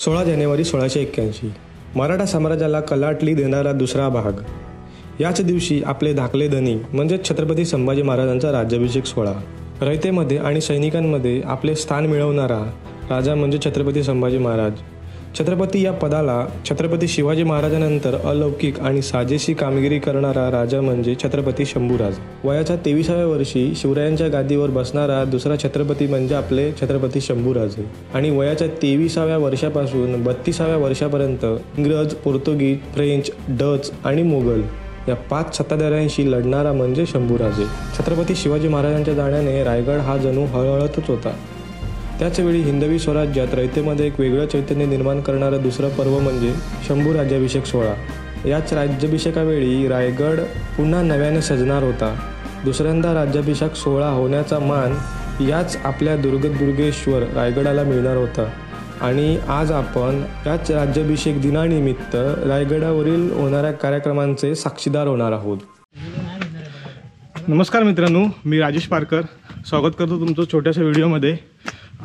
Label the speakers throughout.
Speaker 1: 16 जानेवारी 1681 मराठा साम्राज्याला कलाटणी देणारा दुसरा भाग। याच दिवशी आपले धाकले धनी म्हणजे छत्रपती संभाजी महाराजांचा राज्याभिषेक सोहळा। रयतेमध्ये आणि सैनिकांमध्ये आपले स्थान मिळवणारा राजा म्हणजे छत्रपती संभाजी महाराज। छत्रपती या पदाला छत्रपती शिवाजी महाराजांनंतर अलौकिक आणि साजेशी कामगिरी करणारा राजा म्हणजे छत्रपती शंभूराज। वयाच्या 23व्या वर्षी शिवरायांच्या गादीवर बसणारा दुसरा छत्रपती म्हणजे आपले छत्रपती शंभूराजे। आणि वयाच्या 23व्या वर्षापासून 32व्या वर्षापर्यंत इंग्रज, पोर्तुगीज, फ्रेंच, डच आणि मोगल या 5 सत्ताधाऱ्यांशी लढणारा म्हणजे शंभूराजे। छत्रपती शिवाजी महाराजांच्या जाण्याने रायगड हा जणू हळहळतच होता। त्याचवेळी हिंदवी स्वराज्यात रयतेमध्ये एक वेगळं चैतन्य निर्माण करणारं दुसरं पर्व म्हणजे शंभू राज्याभिषेक सोहळा। याच राज्याभिषेकावेळी रायगड पुन्हा नव्याने सजणार होता। दुसऱ्यांदा राज्याभिषेक सोहळा होण्याचा मान याच आपल्या दुर्गेश्वर रायगडाला मिळणार होता। आणि आज आपण याच राज्याभिषेक दिनानिमित्त रायगडावरील होणाऱ्या कार्यक्रमांचे साक्षीदार होणार आहोत।
Speaker 2: नमस्कार मित्रांनो, मी राजेश पारकर स्वागत करतो तुमचं छोट्याशा व्हिडिओमध्ये।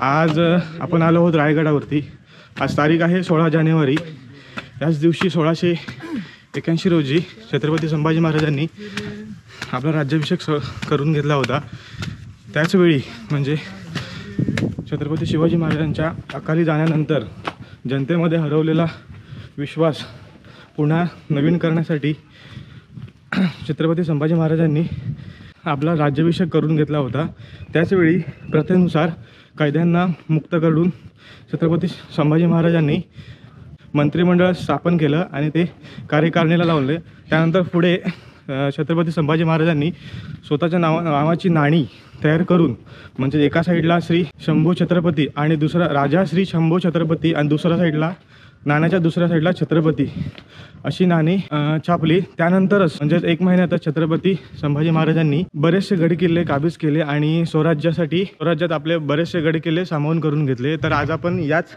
Speaker 2: आज आपण आलो आहोत रायगडावरती। आज तारीख आहे 16 जानेवारी। याच दिवशी 1681 रोजी छत्रपती संभाजी महाराजांनी आपला राज्याभिषेक करून घेतला होता। त्याचवेळी म्हणजे छत्रपती शिवाजी महाराजांच्या अकाली जाण्यानंतर जनतेमध्ये हरवलेला विश्वास पुन्हा नवीन करण्यासाठी छत्रपती संभाजी महाराजांनी आपला राज्याभिषेक करून घेतला होता। त्याचवेळी प्रथेनुसार कैद्यांना मुक्त करून छत्रपती संभाजी महाराजांनी मंत्रिमंडळ स्थापन केलं आणि ते कार्यकारिणीला लावले। त्यानंतर पुढे छत्रपती संभाजी महाराजांनी स्वतःच्या नावाची नाणी तयार करून म्हणजे एका साईडला श्री शंभू छत्रपती आणि दुसरा राजा श्री शंभू छत्रपती आणि दुसऱ्या साईडला नाण्याच्या दुसऱ्या साईडला छत्रपती अशी नाणी छापली। त्यानंतरच म्हणजे 1 महिन्यातच छत्रपती संभाजी महाराजांनी बरेचसे गडकिल्ले काबीज केले आणि स्वराज्यात आपले बरेचसे गडकिल्ले सामावून करून घेतले। तर आज आपण याच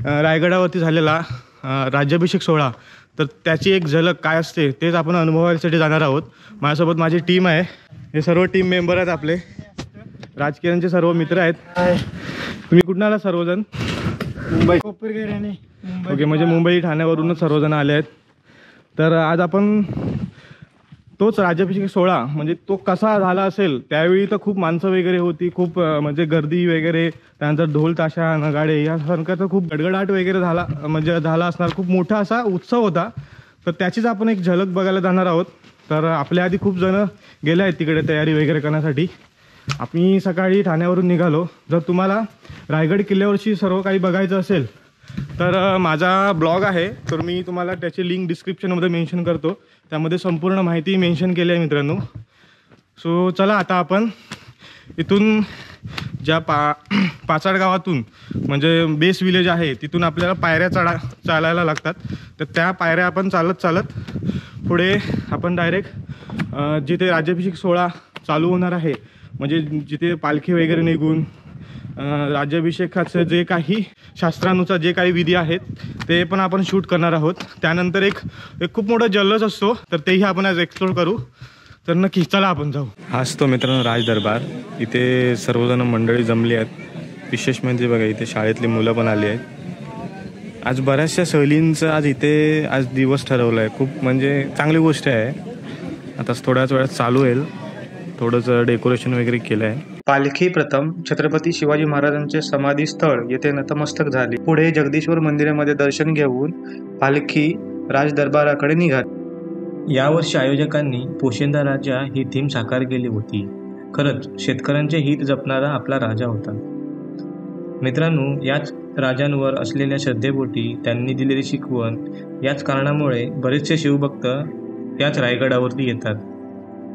Speaker 2: रायगडावरती झालेला राज्याभिषेक सोहळा तर त्याची एक झलक काय असते तेच आपण अनुभवायसाठी जाणार आहोत। माझ्यासोबत माझी टीम आहे। हे सर्व टीम मेंबर आहेत, आपले राजकीयांचे सर्व मित्र आहेत। तुम्ही कुठून आला सर्वजण? मुंबई। ओके, म्हणजे मुंबई ठाण्यावरूनच सर्वजण आले आहेत। तर आज आपण तोच राज्याभिषेक सोहळा म्हणजे तो कसा झाला असेल, त्यावेळी तर खूप माणसं वगैरे होती, खूप म्हणजे गर्दी वगैरे, त्यानंतर ढोल ताशा नगाडे यासारखं तर खूप गडगडाट वगैरे झाला असणार, खूप मोठा असा उत्सव होता। तर त्याचीच आपण एक झलक बघायला जाणार आहोत। तर आपल्या आधी खूप जण गेले आहेत तिकडे तयारी वगैरे करण्यासाठी। आम्ही सकाळी ठाण्यावरून निघालो। जर तुम्हाला रायगड किल्ल्यावरची सर्व काही बघायचं असेल तर माझा ब्लॉग आहे, तर मी तुम्हाला त्याची लिंक डिस्क्रिप्शनमध्ये मेन्शन करतो। त्यामध्ये संपूर्ण माहिती मेन्शन केली आहे मित्रांनो। सो चला आता आपण इथून ज्या पाचाड गावातून म्हणजे बेस विलेज आहे तिथून आपल्याला पायऱ्या चालायला लागतात। तर त्या पायऱ्या आपण चालत पुढे आपण डायरेक्ट जिथे राज्याभिषेक सोहळा चालू होणार आहे म्हणजे जिथे पालखी वगैरे निघून राज्याभिषेकाचं जे काही शास्त्रानुसार जे काही विधी आहेत ते पण आपण शूट करणार आहोत। त्यानंतर एक खूप मोठा जल्लोष असतो, तर तेही आपण आज एक्सप्लोर करू। तर नक्की चला आपण जाऊ।
Speaker 1: आज तो मित्रांनो राजदरबार, इथे सर्वजण मंडळी जमली आहेत। विशेष म्हणजे बघा इथे शाळेतली मुलं पण आली आहेत। आज बऱ्याचशा सहलींचं आज दिवस ठरवला आहे। खूप म्हणजे चांगली गोष्ट आहे। आता थोड्याच वेळात चालू होईल। थोडंसं डेकोरेशन वगैरे केलं आहे। पालखी प्रथम छत्रपती शिवाजी महाराजांचे समाधी स्थळ येथे नतमस्तक झाली। पुढे जगदीश्वर मंदिरामध्ये दर्शन घेऊन पालखी राजदरबाराकडे निघाली। यावर्षी आयोजकांनी पोशिंदा राजा ही थीम साकार केली होती। खरंच शेतकऱ्यांचे हित जपणारा आपला राजा होता मित्रांनो। याच राजांवर असलेल्या श्रद्धेपोटी त्यांनी दिलेली शिकवण याच कारणामुळे बरेचसे शिवभक्त याच रायगडावरती येतात।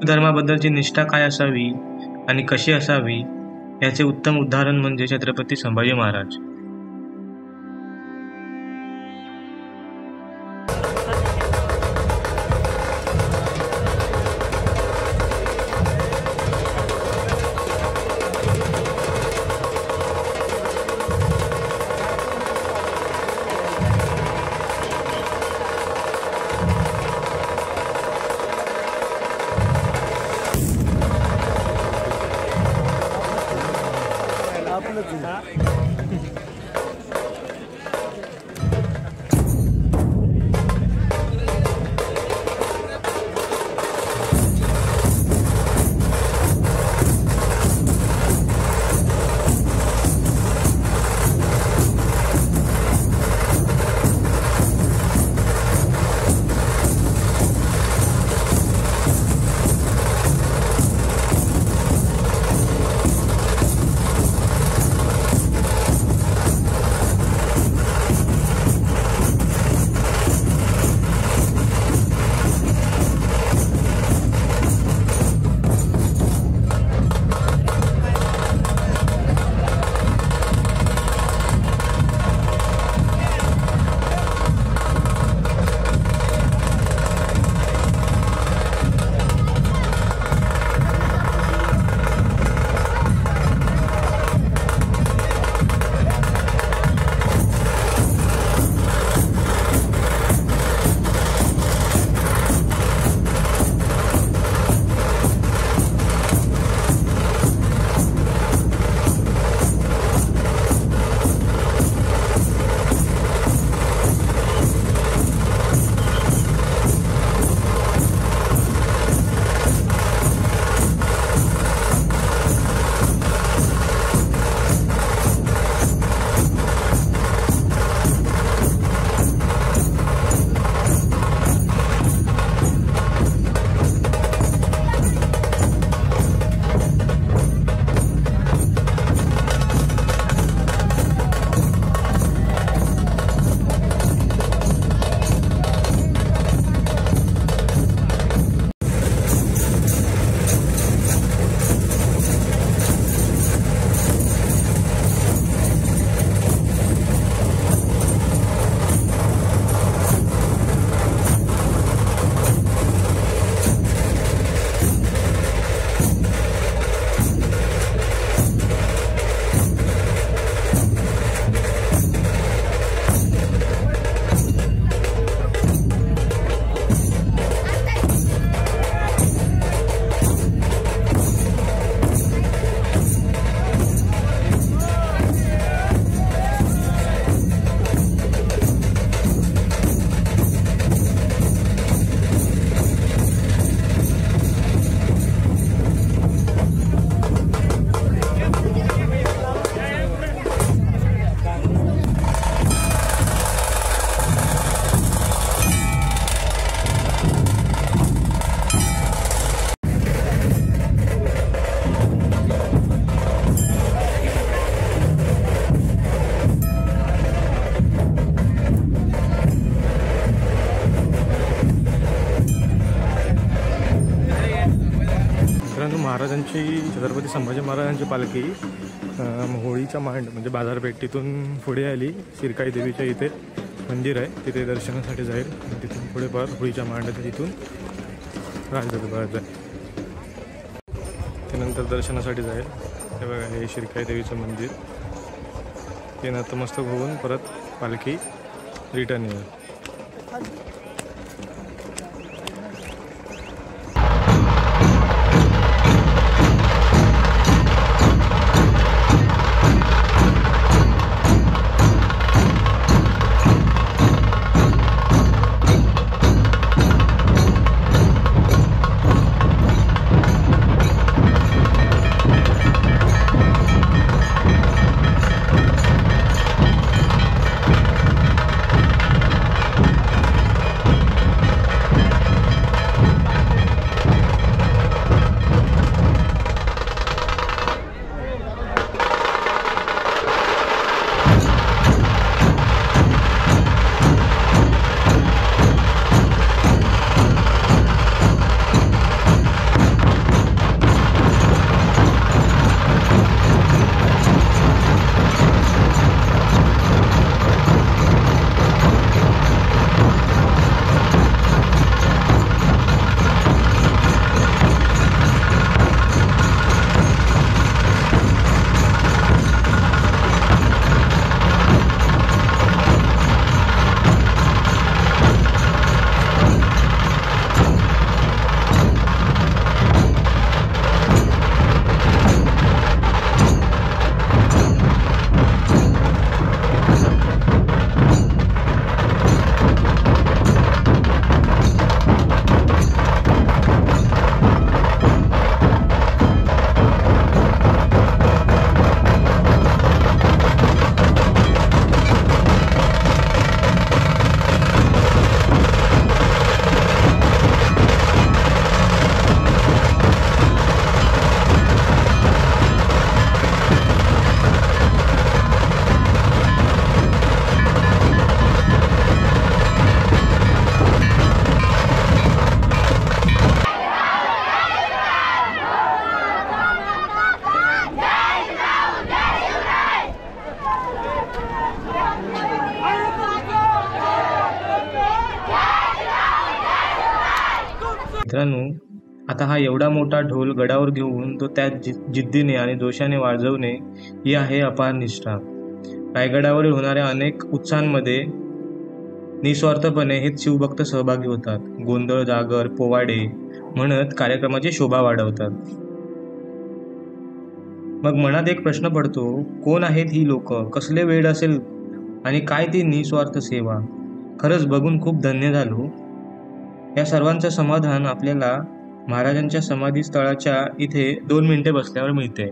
Speaker 1: धर्माबद्दलची निष्ठा काय असावी आणि कशी असावी याचे उत्तम उदाहरण म्हणजे छत्रपती संभाजी महाराज। महाराजांची छत्रपती संभाजी महाराजांची पालखी होळीच्या मांड म्हणजे बाजारपेठेतून पुढे आली. शिरकाई देवीच्या इथे मंदिर आहे, तिथे दर्शनासाठी जाईल. तिथून पुढे परत होळीच्या मांडाच्या तिथून राजदरबारात जाईल. त्यानंतर दर्शनासाठी जाईल. हे बघा, हे शिरकाई देवीचं मंदिर. ते नतमस्तक होऊन परत पालखी रिटर्न येईल.
Speaker 3: मित्रांनो, आता हा एवढा मोठा ढोल गडावर घेऊन तो त्या जिद्दीने आणि जोशाने वाजवणे ही आहे अपार निष्ठा. रायगडावरील होणाऱ्या अनेक उत्सवांमध्ये निस्वार्थपणे हेच शिवभक्त सहभागी होतात. गोंधळ, जागर, पोवाडे म्हणत कार्यक्रमाची शोभा वाढवतात. मग मनात एक प्रश्न पडतो, कोण आहेत ही लोक, कसले वेळ असेल आणि काय ती निस्वार्थ सेवा. खरंच बघून खूप धन्य झालो. या सर्वांचं समाधान आपल्याला महाराजांच्या समाधी स्थळाच्या इथे 2 मिनिटे बसल्यावर मिळते.